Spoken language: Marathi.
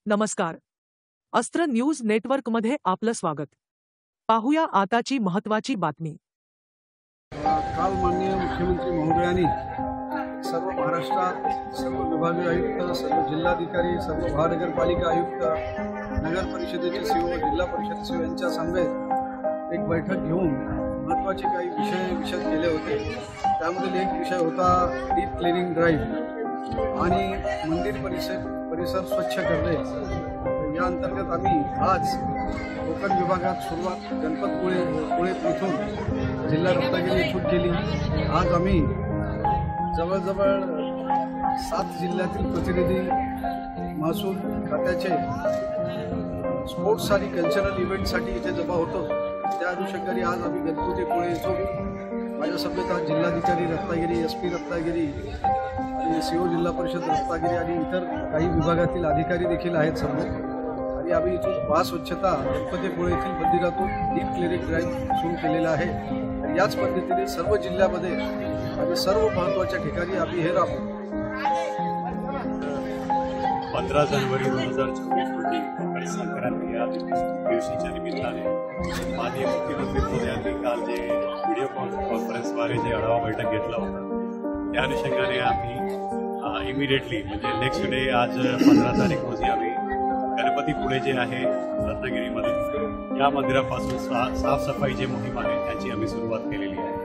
नमस्कार. अस्त्र न्यूज नेटवर्कमध्ये आपलं स्वागत. पाहूया आताची महत्त्वाची बातमी. काल माननीय मुख्यमंत्री महोदयांनी सर्व महाराष्ट्रात सर्व विभागीय आयुक्त, सर्व जिल्हाधिकारी, सर्व महानगरपालिका आयुक्त, नगर परिषदेचे सीओ, जिल्हा परिषद सीओ यांच्या समवेत एक बैठक घेऊन महत्त्वाचे काही विषय विशद केले होते. त्यामधील एक विषय होता डीप क्लिनिंग ड्राईव्ह आणि मंदिर परिसर स्वच्छ करणे. या अंतर्गत आम्ही आज कोकण विभागात सुरुवात गणपतपुळे इथून जिल्हा रत्नागिरी इथून केली. आज आम्ही जवळजवळ 7 जिल्ह्यातील प्रतिनिधी, महसूल खात्याचे स्पोर्ट्स आणि कल्चरल इव्हेंटसाठी इथे जमा होतो. त्या अनुषंगाने आज आम्ही गणपतीपुळे इथून माझ्या समेत आज जिल्हाधिकारी रत्नागिरी, SP रत्नागिरी आणि CO जिल्हा परिषद रत्नागिरी आणि इतर काही विभागातील अधिकारी देखील आहेत सर्व. आणि आम्ही इथून महास्वच्छता गणपतीपुळे येथील मंदिरातून डीप क्लिनिंग ड्राईव्ह सुरू केलेला आहे. आणि याच पद्धतीने सर्व जिल्ह्यामध्ये आणि सर्व महत्त्वाच्या ठिकाणी आम्ही हे राबवू. 15 जानेवारी 2024 रोजी मकर संक्रांती या दिवशीच्या निमित्ताने माननीय मुख्यमंत्री महोदयांनी काल जे व्हिडिओ कॉन्फरन्सद्वारे जे आढावा बैठक घेतला होता, त्या अनुषंगाने आम्ही इमिडिएटली म्हणजे नेक्स्ट डे आज 15 तारीख रोजी आम्ही गणपतीपुळे जे आहे रत्नागिरीमध्ये या मंदिरापासून साफसफाई जी मोहीम आहे त्याची आम्ही सुरुवात केलेली आहे.